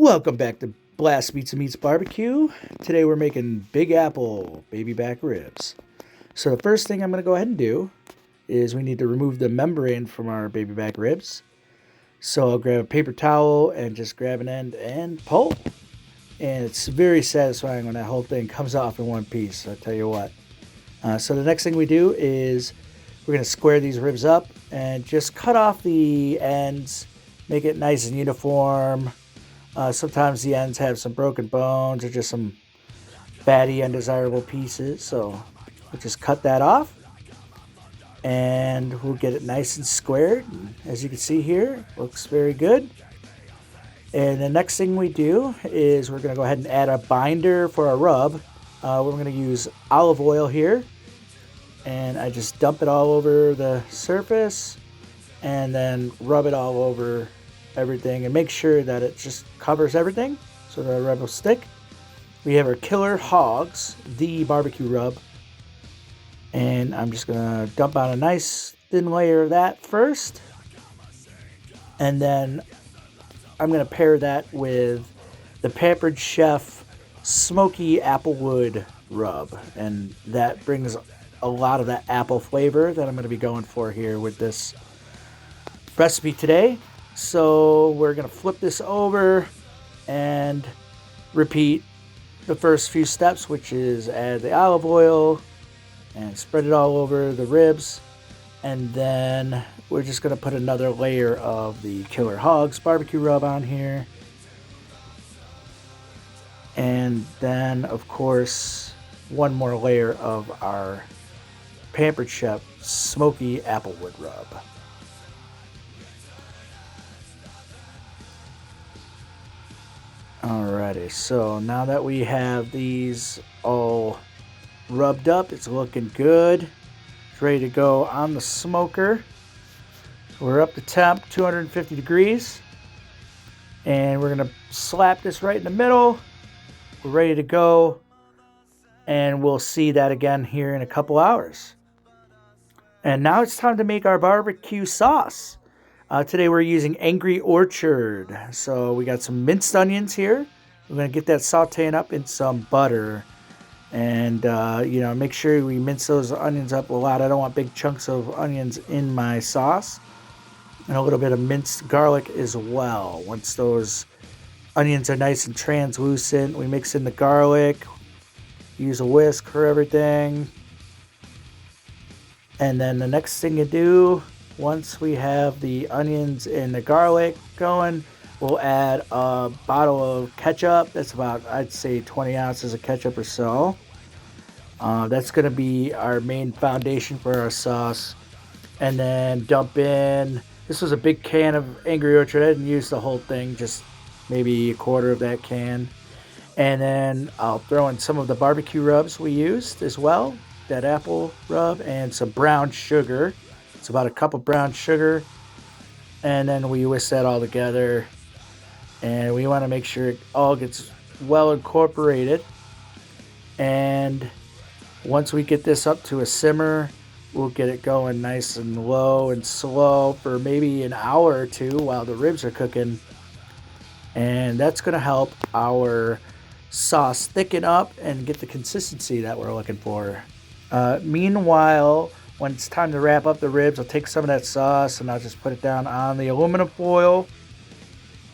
Welcome back to Blast Meats and Meats Barbecue. Today we're making Big Apple baby back ribs. So the first thing I'm going to go ahead and do is we need to remove the membrane from our baby back ribs. So I'll grab a paper towel and just grab an end and pull. And it's very satisfying when that whole thing comes off in one piece, I'll tell you what. So the next thing we do is we're going to square these ribs up and just cut off the ends, make it nice and uniform. Sometimes the ends have some broken bones or just some fatty, undesirable pieces. So we'll just cut that off and we'll get it nice and squared. As you can see here, looks very good. And the next thing we do is we're going to go ahead and add a binder for our rub. We're going to use olive oil here. And I just dump it all over the surface and then rub it all over everything and make sure that it just covers everything so the rub will stick. We have our Killer Hogs, the barbecue rub. And I'm just going to dump on a nice thin layer of that first. And then I'm going to pair that with the Pampered Chef Smoky Applewood rub. And that brings a lot of that apple flavor that I'm going to be going for here with this recipe today. So we're going to flip this over and repeat the first few steps, which is add the olive oil and spread it all over the ribs. And then we're just going to put another layer of the Killer Hogs barbecue rub on here. And then, of course, one more layer of our Pampered Chef Smoky Applewood rub. Alrighty, so now that we have these all rubbed up, it's looking good. It's ready to go on the smoker. So we're up to temp, 250 degrees. And we're going to slap this right in the middle. We're ready to go. And we'll see that again here in a couple hours. And now it's time to make our barbecue sauce. Today we're using Angry Orchard. So we got some minced onions here. We're going to get that sauteing up in some butter. And, make sure we mince those onions up a lot. I don't want big chunks of onions in my sauce. And a little bit of minced garlic as well. Once those onions are nice and translucent, we mix in the garlic. Use a whisk for everything. And then the next thing you do, once we have the onions and the garlic going, we'll add a bottle of ketchup. That's about, I'd say, 20 ounces of ketchup or so. That's going to be our main foundation for our sauce. And then dump in, this was a big can of Angry Orchard. I didn't use the whole thing, just maybe a quarter of that can. And then I'll throw in some of the barbecue rubs we used as well. That apple rub and some brown sugar. It's about a cup of brown sugar. And then we whisk that all together. And we want to make sure it all gets well incorporated. And once we get this up to a simmer, we'll get it going nice and low and slow for maybe an hour or two while the ribs are cooking. And that's going to help our sauce thicken up and get the consistency that we're looking for. Meanwhile, when it's time to wrap up the ribs, I'll take some of that sauce and I'll just put it down on the aluminum foil.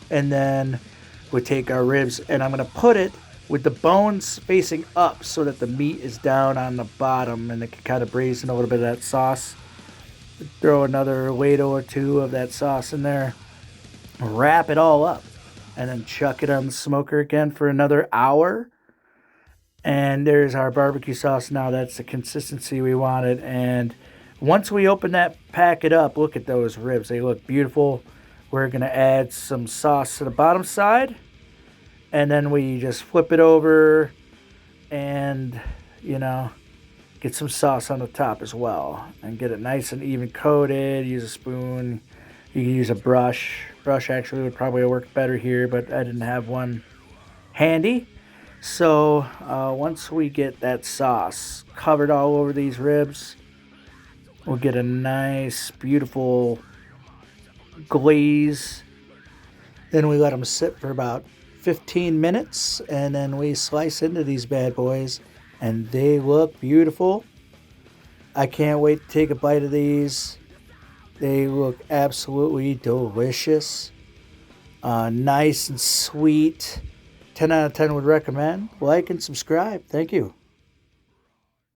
And then we'll take our ribs and I'm going to put it with the bones facing up so that the meat is down on the bottom and it can kind of braise in a little bit of that sauce. Throw another ladle or two of that sauce in there. Wrap it all up and then chuck it on the smoker again for another hour. And there's our barbecue sauce now. That's the consistency we wanted. And once we open that packet up, look at those ribs. They look beautiful. We're going to add some sauce to the bottom side. And then we just flip it over and, get some sauce on the top as well. And get it nice and even coated. Use a spoon. You can use a brush. Brush actually would probably work better here, but I didn't have one handy. So once we get that sauce covered all over these ribs, we'll get a nice, beautiful glaze. Then we let them sit for about 15 minutes, and then we slice into these bad boys, and they look beautiful. I can't wait to take a bite of these. They look absolutely delicious. Nice and sweet. 10 out of 10 would recommend. Like and subscribe. Thank you.